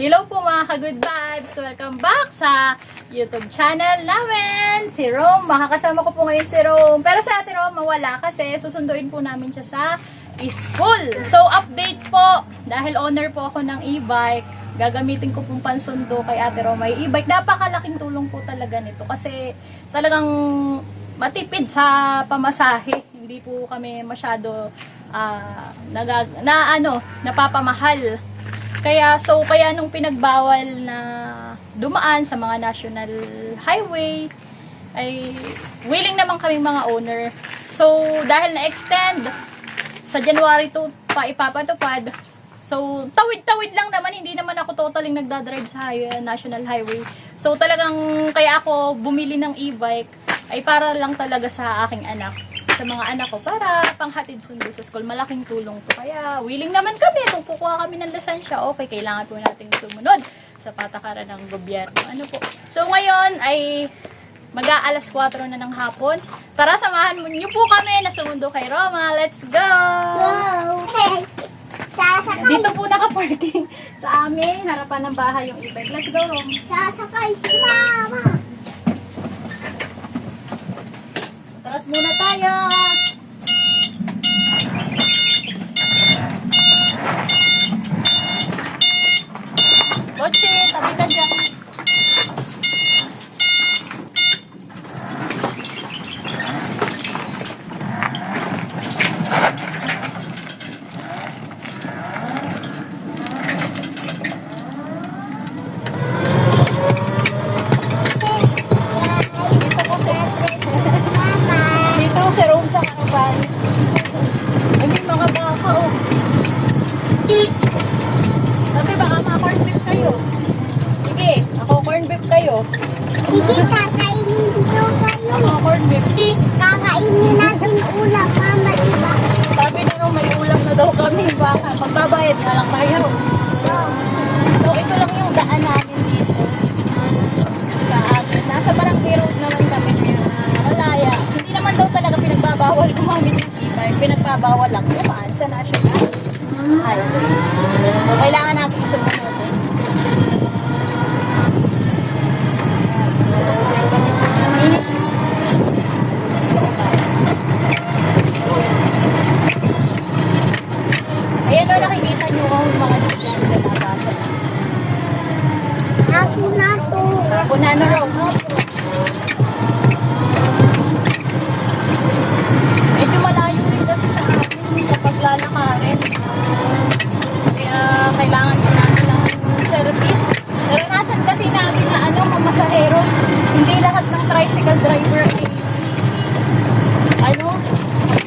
Hello po mga ka-good vibes! Welcome back sa YouTube channel namin! Si Rome, makakasama ko po ngayon si Rome. Pero sa ate Rome, mawala kasi susunduin po namin siya sa school. So update po, dahil owner po ako ng e-bike, gagamitin ko pong pansundo kay ate Rome ay e-bike. Napakalaking tulong po talaga nito kasi talagang matipid sa pamasahe. Hindi po kami masyado napapamahal. Kaya nung pinagbawal na dumaan sa mga national highway, ay willing naman kaming mga owner. So, dahil na-extend, sa January 2 pa ipapatupad, so, tawid-tawid lang naman, hindi naman ako totaling nagdadrive sa national highway. So, talagang kaya ako bumili ng e-bike, ay para lang talaga sa aking anak. Sa mga anak ko para panghatid sundo sa school. Malaking tulong to. Kaya willing naman kami kung kukuha kami ng lisensya. Okay, kailangan po natin sumunod sa patakaran ng gobyerno. Ano po? So ngayon ay mag-aalas 4 na ng hapon. Tara, samahan niyo po kami na sumundo kay Roma. Let's go! Go! Sasakay! Dito po naka-parking sa amin. Harapan ng bahay yung e-bike. Let's go, Roma. Sasakay si Mama! Taras muna tayo! Kotse, tabi ka dyan. Dito si Rome sa kanapan. Ay, may mga baka, oh. Sabi, baka ma-corn beef kayo. Sige, ako corn beef kayo. Sige, kakainin nyo kayo. Ako corn beef. Kakainin natin ulam, Mama, diba? Sabi na nung may ulam na daw kami, baka magbabayad na lang tayo. So, ito lang yung daan namin dito. Sa amin. Nasa Barangay Road naman kami. Malaya. Hindi naman daw talaga pinagbabawal gumamit ng e-bike. Pinagbabawal lang dumaan sa national highway. So, kailangan natin sumunod. Ayan o, nakikita nyo ang mga estudyante na nabasa. Ako na to. Ako na ano raw. Medyo malayo rin kasi sa akin kapag lalakarin. Kaya kailangan din natin ng service. Naranasan kasi namin na mga masaheros. Hindi lahat ng tricycle driver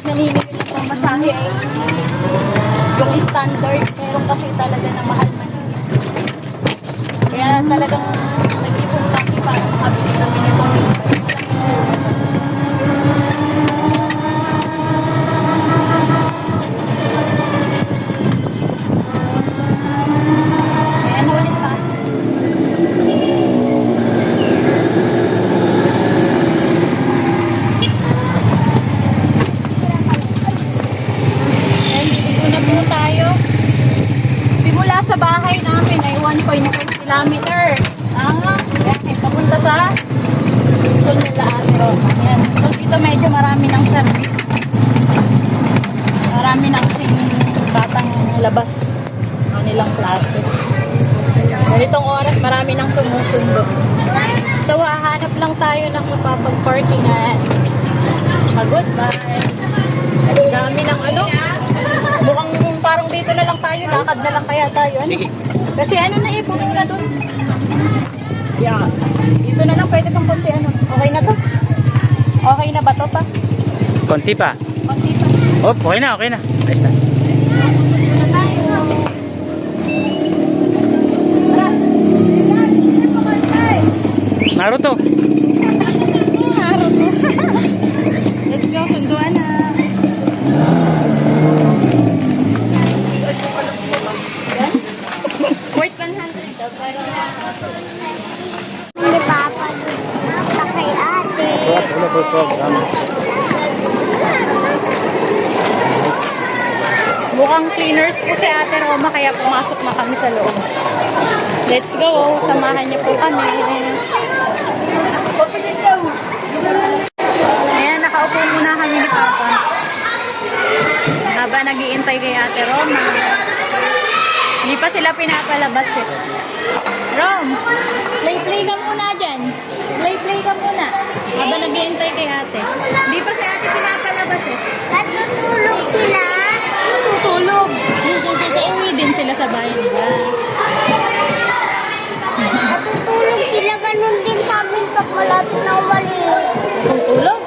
naninigil ng pamasahe yung standard. Meron kasi talaga na mahal man. Kaya talagang nag-ipon kami para makabili kami nito. Ayan, ulit pa. Ayan, dito na po tayo. Simula sa bahay namin ay 1.5 kilometer. Ayan, papunta sa school nila Ate Roma. Ayan. So dito medyo marami ng service. Marami ng batang labas ng nilang klase. Ganitong oras marami ng sumusundo. So hahanap lang tayo ng mapapag-parkingan. Pagod ba? Dami ng mukhang parang dito na lang tayo, lakad na lang kaya tayo. Sige. Kasi puno na dun. Yeah. Dito na lang pwede pang konti Okay na to? Okay na ba to pa? Konti pa. Konti pa. Oh, okay na. Ayos na. Dito na tayo. Tara. Naruto. Naruto. Let's go, sunduan na. Yan? Worth 100 daw. Hindi Papa. Sa kay ate. Mukhang cleaners po si Ate Roma kaya pumasok na kami sa loob. Let's go. Samahan niyo po kami. Ayan, nakaupo muna kami ni Papa. Haba nag-iintay kay Ate Roma. Hindi pa sila pinapalabas eh. Rom, play ka muna dyan. Play ka muna. Haba nag-iintay kay Ate. Hindi pa si Ate pinapalabas eh. Natutulog sila. Tutulog. Uuwi din sila sa bahay nila. Natutulog sila. Ganun din sa amin pag malapit na umalis. Tutulog?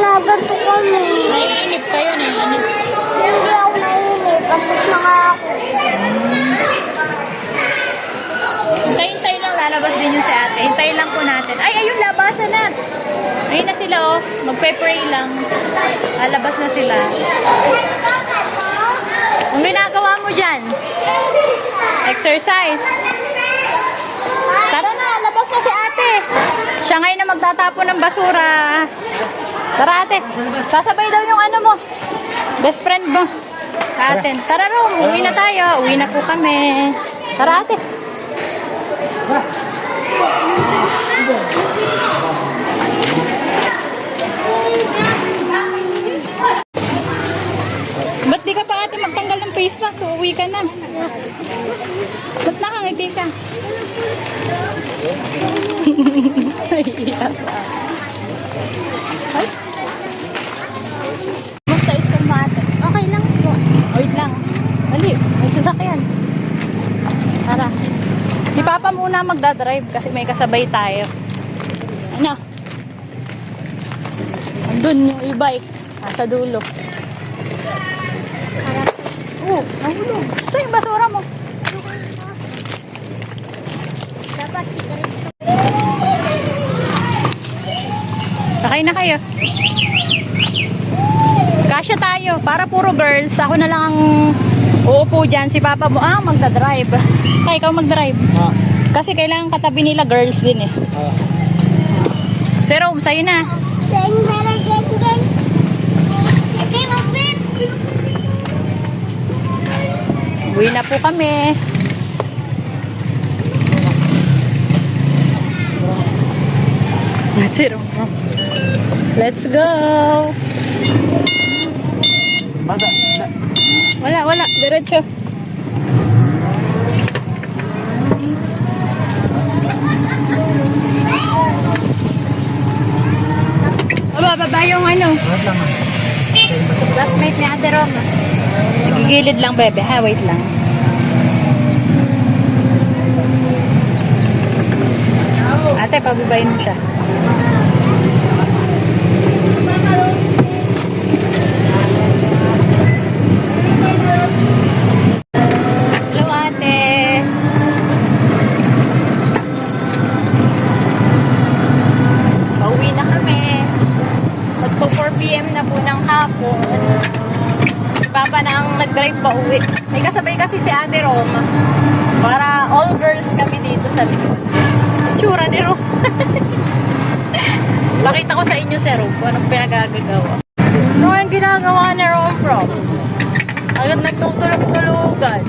Naganto kami. Naiinip kayo, naiinip. Hindi ako naiinip. Tapos na nga ako. Hintay-hintay lang, lalabas din yung si Ate. Hintayin lang po natin. Ay, ayun, labasan na. Ayun na sila, oh. Magpe-pray lang. Lalabas na sila. Ang ginagawa mo dyan? Exercise. Tara na, labas na si Ate. Siya ngayon na magtatapon ng basura. Tara, Ate. Sasabay daw yung ano mo. Best friend mo. Sa atin. Tara, Rom. Uwi na tayo. Uwi na po kami. Tara, Ate. Ba't di ka pa, Ate, magtanggal ng face mask? So, uwi ka na. Ba't nakangiti ka? Ay. Basta isang mate. Okay lang po. Wait lang. Dali, may sasakyan. Tara. Si Papa muna magdadrive kasi may kasabay tayo. Ano? Andun yung e-bike. Nasa dulo. Nahulog. Saan yung basura mo? Dapat si Cristo. Sakay na kayo. Kasya tayo. Para puro girls. Ako na lang ang uupo dyan. Si Papa mo magdadrive. Kaya ikaw magdrive. Kasi kailangan katabi nila girls din eh. Si Rome, sa'yo na. Uwi na po kami. Si Rome. Let's go. Wala. Diretso. Baba yung ano. Classmate ni Ate Roma. Nagigilid lang, bebe. Ha, wait lang. Ate, pababayin mo siya. Hello, Ate. Pauwi na kami. Magpo 4 PM na po ng hapon. Si Papa na ang nag-drive pa uwi. May kasabay kasi si Ate Roma. Para all girls kami dito sa likod. Tsura ni Rom. Pakita ko sa inyo si Rom kung anong pinagagagawa. Ano ang ginagawa ni Rom, Rom? Agad nagtutulog-tulugan.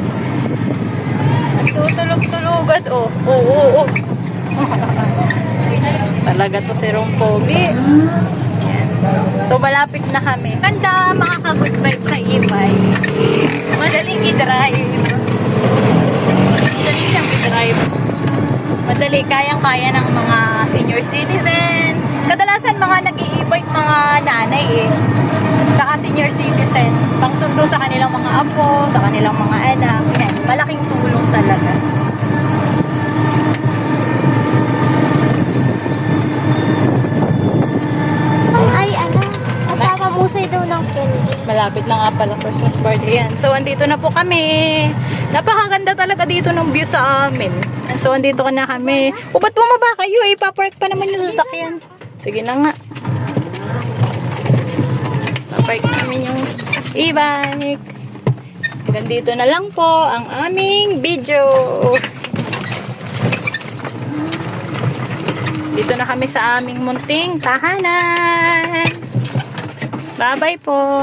Nagtutulog-tulugan, oh. Oo. Talaga to si Rom Pogi. So, malapit na kami. Ganda, makaka-good vibe sa e-bike. Madaling i-drive. Madali siyang i-drive. Madali, kayang-kaya ng mga senior citizen. Kadalasan mga nag-i-e-bike mga nanay eh. Tsaka senior citizen. Pangsundo sa kanilang mga apo, sa kanilang mga anak. Yan, malaking tulong talaga. Ay, nagpapamusay daw ng candy. Malapit na nga pala Christmas party. Yan. So, andito na po kami. Napakaganda talaga dito ng view sa amin. So, andito na kami. O, ba't bumaba kayo? Ipapark pa naman yung sasakyan. Sige na nga. Papark namin yung e-bike. Hanggang dito na lang po ang aming video. Dito na kami sa aming munting tahanan. Bye-bye po.